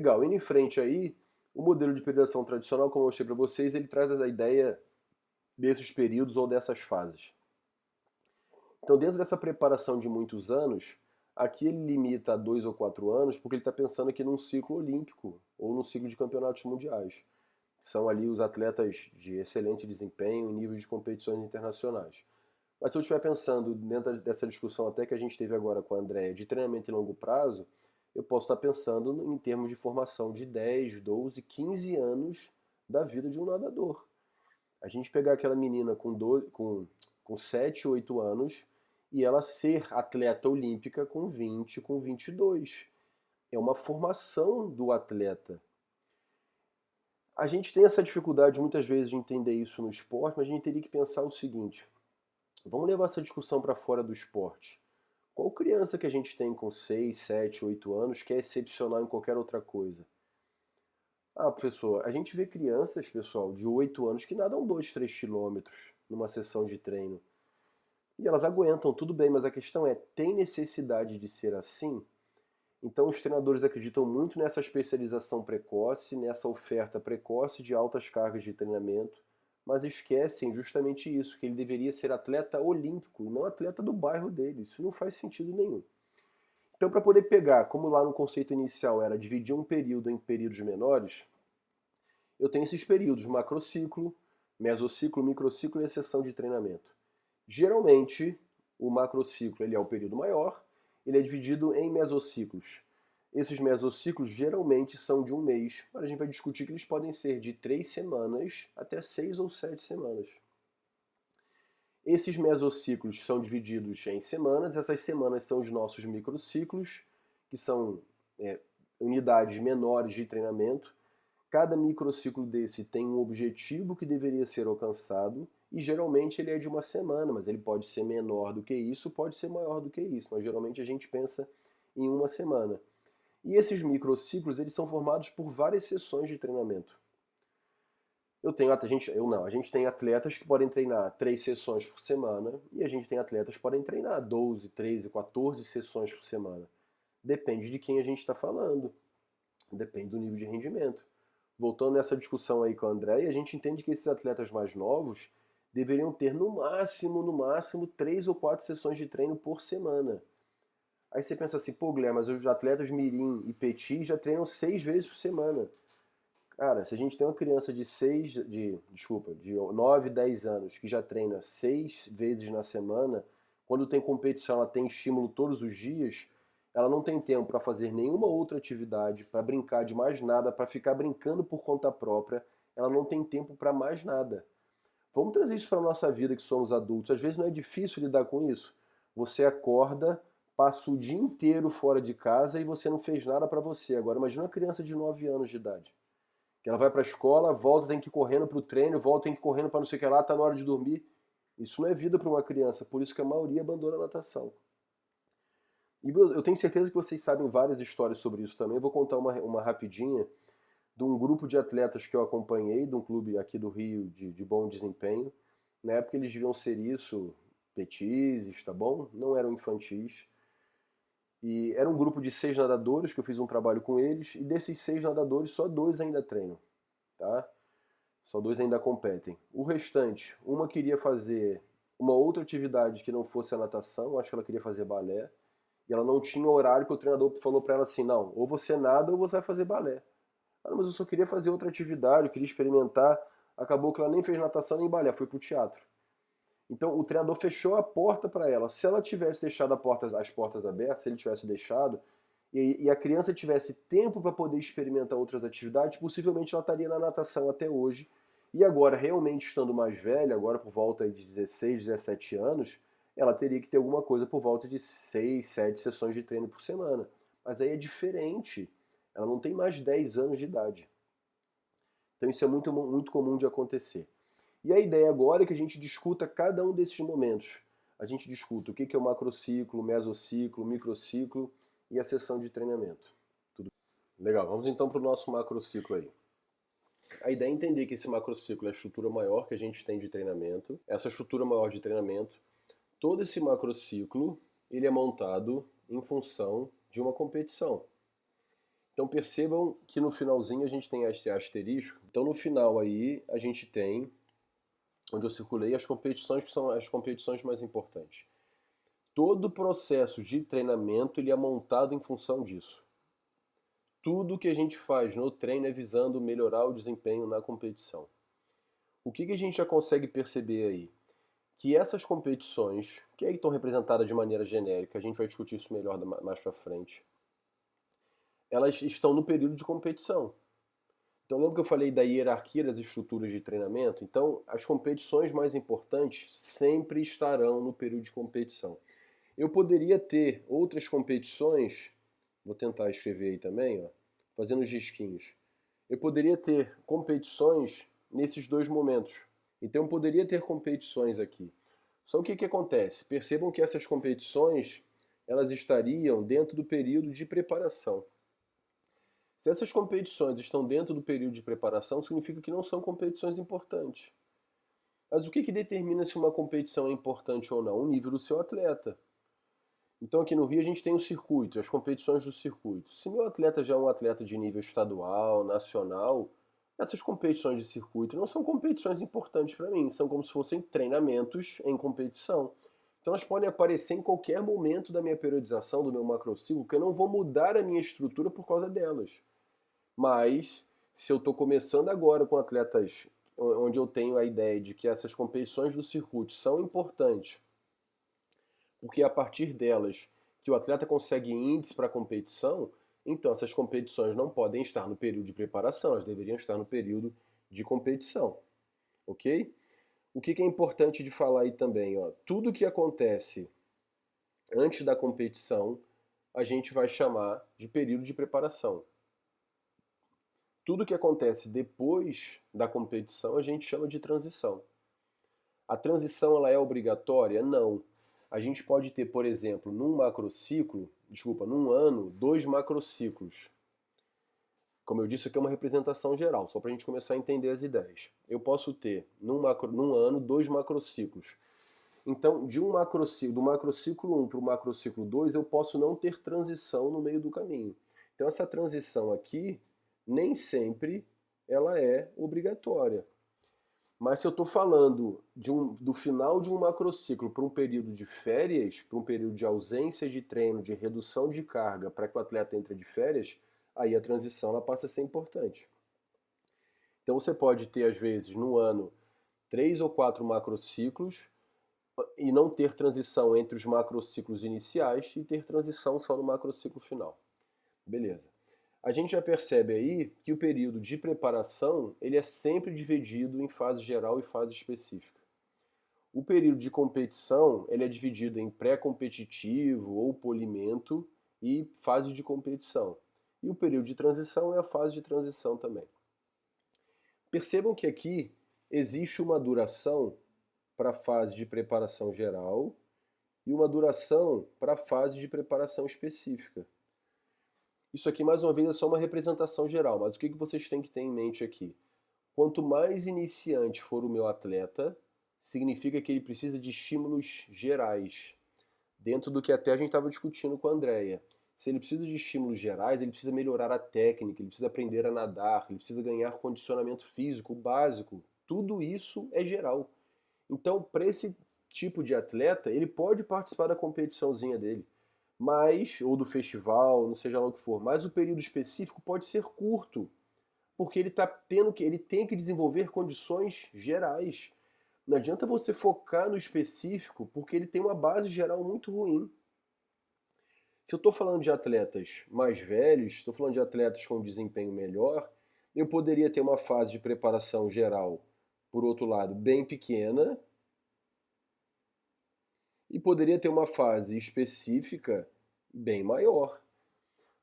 Legal, indo em frente aí, o modelo de periodização tradicional, como eu mostrei para vocês, ele traz a ideia desses períodos ou dessas fases. Então, dentro dessa preparação de muitos anos, aqui ele limita a 2 ou 4 anos, porque ele está pensando aqui num ciclo olímpico ou num ciclo de campeonatos mundiais. São ali os atletas de excelente desempenho em níveis de competições internacionais. Mas se eu estiver pensando dentro dessa discussão até que a gente teve agora com a Andrea de treinamento em longo prazo, eu posso estar pensando em termos de formação de 10, 12, 15 anos da vida de um nadador. A gente pegar aquela menina com 7, 8 anos e ela ser atleta olímpica com 20, com 22. É uma formação do atleta. A gente tem essa dificuldade muitas vezes de entender isso no esporte, mas a gente teria que pensar o seguinte: vamos levar essa discussão para fora do esporte. Qual criança que a gente tem com 6, 7, 8 anos que é excepcional em qualquer outra coisa? Ah, professor, a gente vê crianças, pessoal, de 8 anos que nadam 2, 3 quilômetros numa sessão de treino. E elas aguentam, tudo bem, mas a questão é, tem necessidade de ser assim? Então os treinadores acreditam muito nessa especialização precoce, nessa oferta precoce de altas cargas de treinamento, mas esquecem justamente isso, que ele deveria ser atleta olímpico e não atleta do bairro dele. Isso não faz sentido nenhum. Então, para poder pegar, como lá no conceito inicial era dividir um período em períodos menores, eu tenho esses períodos: macrociclo, mesociclo, microciclo e a sessão de treinamento. Geralmente, o macrociclo ele é o período maior, ele é dividido em mesociclos. Esses mesociclos geralmente são de um mês, mas a gente vai discutir que eles podem ser de 3 semanas até 6 ou 7 semanas. Esses mesociclos são divididos em semanas, essas semanas são os nossos microciclos, que são unidades menores de treinamento. Cada microciclo desse tem um objetivo que deveria ser alcançado e geralmente ele é de uma semana, mas ele pode ser menor do que isso, pode ser maior do que isso, mas geralmente a gente pensa em uma semana. E esses microciclos, eles são formados por várias sessões de treinamento. A gente tem atletas que podem treinar 3 sessões por semana e a gente tem atletas que podem treinar 12, 13, 14 sessões por semana. Depende de quem a gente está falando, depende do nível de rendimento. Voltando nessa discussão aí com a Andréia, a gente entende que esses atletas mais novos deveriam ter no máximo 3 ou 4 sessões de treino por semana. Aí você pensa assim, pô, Guilherme, mas os atletas Mirim e Petit já treinam 6 vezes por semana. Cara, se a gente tem uma criança de 9, 10 anos que já treina 6 vezes na semana, quando tem competição, ela tem estímulo todos os dias, ela não tem tempo para fazer nenhuma outra atividade, para brincar de mais nada, para ficar brincando por conta própria, ela não tem tempo para mais nada. Vamos trazer isso para a nossa vida que somos adultos. Às vezes não é difícil lidar com isso. Você acorda, passa o dia inteiro fora de casa e você não fez nada para você. Agora imagina uma criança de 9 anos de idade, que ela vai para a escola, volta, tem que ir correndo para o treino, volta, tem que ir correndo para não sei o que lá, tá na hora de dormir. Isso não é vida para uma criança, por isso que a maioria abandona a natação. E eu tenho certeza que vocês sabem várias histórias sobre isso também. Eu vou contar uma rapidinha de um grupo de atletas que eu acompanhei, de um clube aqui do Rio de bom desempenho. Na época eles deviam ser isso, petizes, tá bom? Não eram infantis. E era um grupo de 6 nadadores que eu fiz um trabalho com eles, e desses 6 nadadores, só 2 ainda treinam, tá? Só 2 ainda competem. O restante, uma queria fazer uma outra atividade que não fosse a natação, acho que ela queria fazer balé, e ela não tinha horário, que o treinador falou para ela assim, não, ou você nada ou você vai fazer balé. Ah, mas eu só queria fazer outra atividade, eu queria experimentar. Acabou que ela nem fez natação nem balé, foi pro teatro. Então o treinador fechou a porta para ela. Se ela tivesse deixado as portas abertas, se ele tivesse deixado, e a criança tivesse tempo para poder experimentar outras atividades, possivelmente ela estaria na natação até hoje. E agora, realmente estando mais velha, agora por volta de 16, 17 anos, ela teria que ter alguma coisa por volta de 6, 7 sessões de treino por semana. Mas aí é diferente. Ela não tem mais 10 anos de idade. Então isso é muito, muito comum de acontecer. E a ideia agora é que a gente discuta cada um desses momentos. A gente discuta o que é o macrociclo, o mesociclo, o microciclo e a sessão de treinamento. Tudo legal, vamos então para o nosso macrociclo aí. A ideia é entender que esse macrociclo é a estrutura maior que a gente tem de treinamento. Essa estrutura maior de treinamento, todo esse macrociclo, ele é montado em função de uma competição. Então percebam que no finalzinho a gente tem esse asterisco. Então no final aí a gente tem, onde eu circulei, as competições que são as competições mais importantes. Todo o processo de treinamento ele é montado em função disso. Tudo que a gente faz no treino é visando melhorar o desempenho na competição. O que a gente já consegue perceber aí? Que essas competições, que aí estão representadas de maneira genérica, a gente vai discutir isso melhor mais para frente, elas estão no período de competição. Então lembra que eu falei da hierarquia das estruturas de treinamento? Então as competições mais importantes sempre estarão no período de competição. Eu poderia ter outras competições, vou tentar escrever aí também, ó, fazendo os risquinhos. Eu poderia ter competições nesses dois momentos. Então eu poderia ter competições aqui. Só o que acontece? Percebam que essas competições elas estariam dentro do período de preparação. Se essas competições estão dentro do período de preparação, significa que não são competições importantes. Mas o que determina se uma competição é importante ou não? O nível do seu atleta. Então aqui no Rio a gente tem o circuito, as competições do circuito. Se meu atleta já é um atleta de nível estadual, nacional, essas competições de circuito não são competições importantes para mim, são como se fossem treinamentos em competição. Então elas podem aparecer em qualquer momento da minha periodização, do meu macrociclo, que eu não vou mudar a minha estrutura por causa delas. Mas, se eu estou começando agora com atletas onde eu tenho a ideia de que essas competições do circuito são importantes, porque é a partir delas que o atleta consegue índice para a competição, então essas competições não podem estar no período de preparação, elas deveriam estar no período de competição, ok? O que é importante de falar aí também, ó, tudo que acontece antes da competição, a gente vai chamar de período de preparação. Tudo que acontece depois da competição a gente chama de transição. A transição ela é obrigatória? Não. A gente pode ter, por exemplo, num ano, 2 macrociclos. Como eu disse, aqui é uma representação geral, só para a gente começar a entender as ideias. Eu posso ter, num ano, 2 macrociclos. Então, do macrociclo 1 para o macrociclo 2, eu posso não ter transição no meio do caminho. Então, essa transição aqui, nem sempre ela é obrigatória. Mas se eu estou falando do final de um macrociclo para um período de férias, para um período de ausência de treino, de redução de carga, para que o atleta entre de férias, aí a transição ela passa a ser importante. Então você pode ter, às vezes, no ano, 3 ou 4 macrociclos e não ter transição entre os macrociclos iniciais e ter transição só no macrociclo final. Beleza. A gente já percebe aí que o período de preparação ele é sempre dividido em fase geral e fase específica. O período de competição ele é dividido em pré-competitivo ou polimento e fase de competição. E o período de transição é a fase de transição também. Percebam que aqui existe uma duração para a fase de preparação geral e uma duração para a fase de preparação específica. Isso aqui, mais uma vez, é só uma representação geral, mas o que vocês têm que ter em mente aqui? Quanto mais iniciante for o meu atleta, significa que ele precisa de estímulos gerais, dentro do que até a gente estava discutindo com a Andrea. Se ele precisa de estímulos gerais, ele precisa melhorar a técnica, ele precisa aprender a nadar, ele precisa ganhar condicionamento físico básico. Tudo isso é geral. Então, para esse tipo de atleta, ele pode participar da competiçãozinha dele, mas, ou do festival, não seja lá o que for, mas o período específico pode ser curto, porque ele tem que desenvolver condições gerais. Não adianta você focar no específico, porque ele tem uma base geral muito ruim. Se eu estou falando de atletas mais velhos, estou falando de atletas com desempenho melhor, eu poderia ter uma fase de preparação geral, por outro lado, bem pequena, e poderia ter uma fase específica bem maior.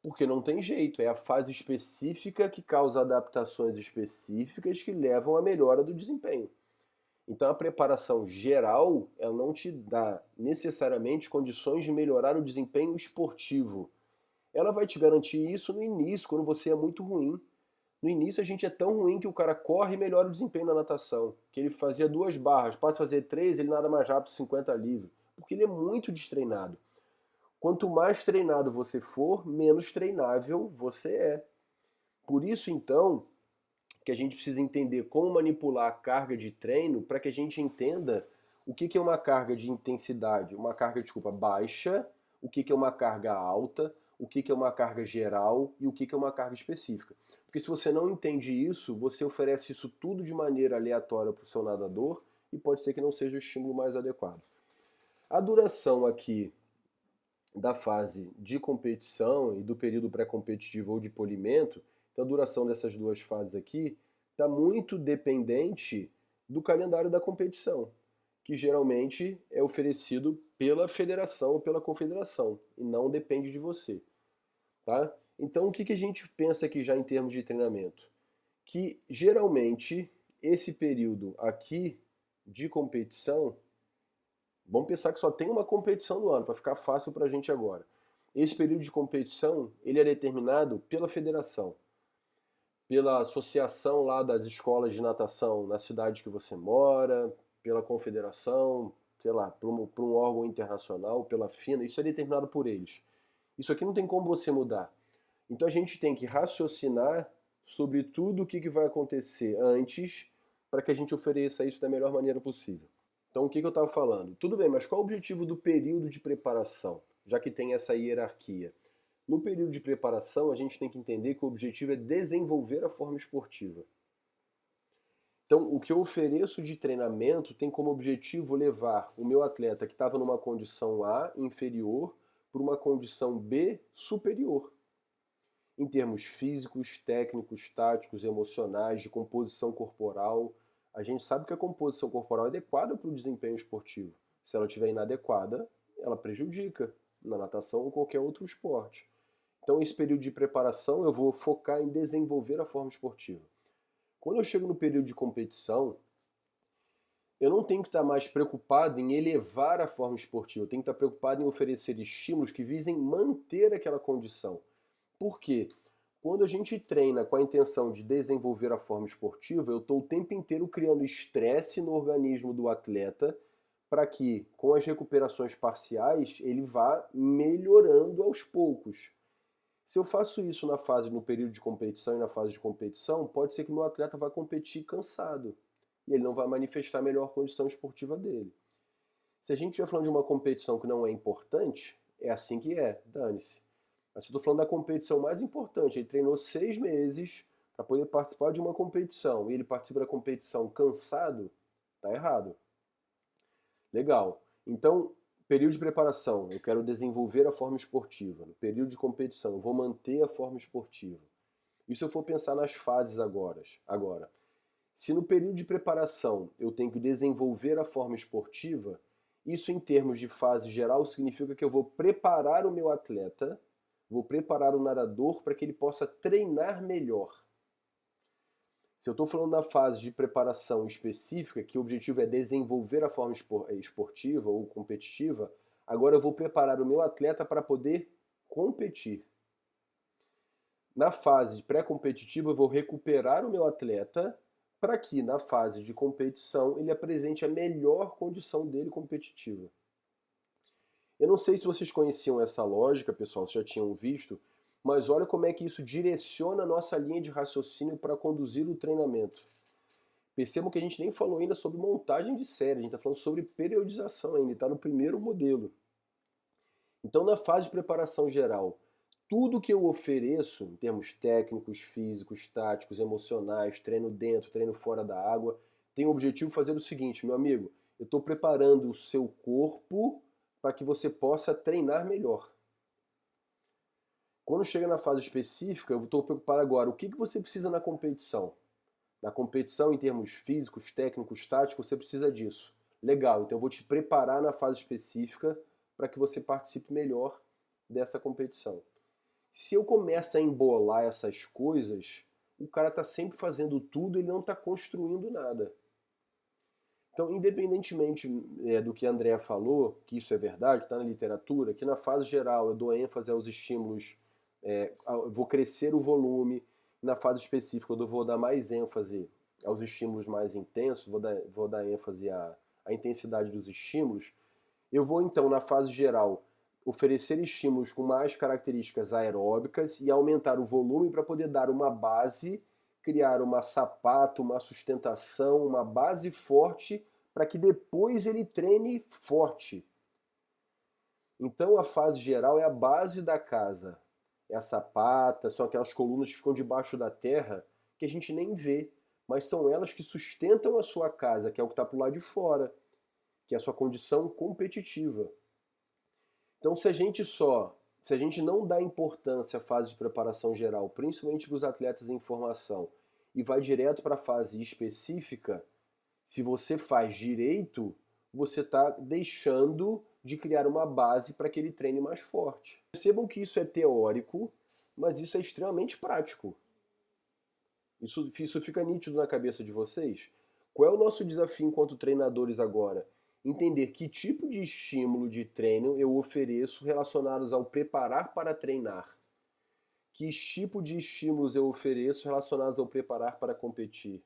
Porque não tem jeito, é a fase específica que causa adaptações específicas que levam à melhora do desempenho. Então a preparação geral, ela não te dá necessariamente condições de melhorar o desempenho esportivo. Ela vai te garantir isso no início, quando você é muito ruim. No início a gente é tão ruim que o cara corre e melhora o desempenho na natação. Que ele fazia 2 barras, passa a fazer 3, ele nada mais rápido 50 livre. Porque ele é muito destreinado. Quanto mais treinado você for, menos treinável você é. Por isso, então, que a gente precisa entender como manipular a carga de treino para que a gente entenda o que é uma carga de intensidade, uma carga, desculpa, baixa, o que é uma carga alta, o que é uma carga geral e o que é uma carga específica. Porque se você não entende isso, você oferece isso tudo de maneira aleatória para o seu nadador e pode ser que não seja o estímulo mais adequado. A duração aqui da fase de competição e do período pré-competitivo ou de polimento, então a duração dessas duas fases aqui está muito dependente do calendário da competição, que geralmente é oferecido pela federação ou pela confederação, e não depende de você. Tá? Então o que a gente pensa aqui já em termos de treinamento? Que geralmente esse período aqui de competição, vamos pensar que só tem uma competição no ano, para ficar fácil para a gente agora. Esse período de competição ele é determinado pela federação, pela associação lá das escolas de natação na cidade que você mora, pela confederação, sei lá, por um órgão internacional, pela FINA, isso é determinado por eles. Isso aqui não tem como você mudar. Então a gente tem que raciocinar sobre tudo o que vai acontecer antes para que a gente ofereça isso da melhor maneira possível. Então o que eu estava falando? Tudo bem, mas qual é o objetivo do período de preparação, já que tem essa hierarquia? No período de preparação, a gente tem que entender que o objetivo é desenvolver a forma esportiva. Então, o que eu ofereço de treinamento tem como objetivo levar o meu atleta que estava numa condição A inferior para uma condição B superior. Em termos físicos, técnicos, táticos, emocionais, de composição corporal. A gente sabe que a composição corporal é adequada para o desempenho esportivo. Se ela estiver inadequada, ela prejudica na natação ou qualquer outro esporte. Então, esse período de preparação eu vou focar em desenvolver a forma esportiva. Quando eu chego no período de competição, eu não tenho que estar mais preocupado em elevar a forma esportiva, eu tenho que estar preocupado em oferecer estímulos que visem manter aquela condição. Por quê? Quando a gente treina com a intenção de desenvolver a forma esportiva, eu estou o tempo inteiro criando estresse no organismo do atleta para que, com as recuperações parciais, ele vá melhorando aos poucos. Se eu faço isso no período de competição e na fase de competição, pode ser que o meu atleta vá competir cansado e ele não vai manifestar a melhor condição esportiva dele. Se a gente estiver falando de uma competição que não é importante, é assim que é, dane-se. Mas se eu estou falando da competição mais importante, ele treinou 6 meses para poder participar de uma competição e ele participa da competição cansado, tá errado. Legal. Então, período de preparação, eu quero desenvolver a forma esportiva. No período de competição, eu vou manter a forma esportiva. E se eu for pensar nas fases agora, se no período de preparação eu tenho que desenvolver a forma esportiva, isso em termos de fase geral significa que eu vou preparar o meu atleta, vou preparar o nadador para que ele possa treinar melhor. Se eu estou falando na fase de preparação específica, que o objetivo é desenvolver a forma esportiva ou competitiva, agora eu vou preparar o meu atleta para poder competir. Na fase pré-competitiva, eu vou recuperar o meu atleta para que na fase de competição ele apresente a melhor condição dele competitiva. Eu não sei se vocês conheciam essa lógica, pessoal, se já tinham visto, mas olha como é que isso direciona a nossa linha de raciocínio para conduzir o treinamento. Percebam que a gente nem falou ainda sobre montagem de série, a gente está falando sobre periodização ainda, está no primeiro modelo. Então, na fase de preparação geral, tudo que eu ofereço, em termos técnicos, físicos, táticos, emocionais, treino dentro, treino fora da água, tem o objetivo de fazer o seguinte, meu amigo, eu estou preparando o seu corpo para que você possa treinar melhor. Quando chega na fase específica, eu estou preocupado agora, o que você precisa na competição? Na competição, em termos físicos, técnicos, táticos, você precisa disso. Legal, então eu vou te preparar na fase específica para que você participe melhor dessa competição. Se eu começo a embolar essas coisas, o cara está sempre fazendo tudo e ele não está construindo nada. Então, independentemente do que a Andrea falou, que isso é verdade, está na literatura, que na fase geral eu dou ênfase aos estímulos, vou crescer o volume, na fase específica eu vou dar mais ênfase aos estímulos mais intensos, vou dar ênfase à intensidade dos estímulos. Eu vou então, na fase geral, oferecer estímulos com mais características aeróbicas e aumentar o volume para poder dar uma base, criar uma sapata, uma sustentação, uma base forte para que depois ele treine forte. Então a fase geral é a base da casa. É a sapata, são aquelas colunas que ficam debaixo da terra que a gente nem vê, mas são elas que sustentam a sua casa, que é o que está para o lado de fora, que é a sua condição competitiva. Então se a gente não dá importância à fase de preparação geral, principalmente para os atletas em formação, e vai direto para a fase específica, se você faz direito, você está deixando de criar uma base para que ele treine mais forte. Percebam que isso é teórico, mas isso é extremamente prático. Isso fica nítido na cabeça de vocês? Qual é o nosso desafio enquanto treinadores agora? Entender que tipo de estímulo de treino eu ofereço relacionados ao preparar para treinar. Que tipo de estímulos eu ofereço relacionados ao preparar para competir.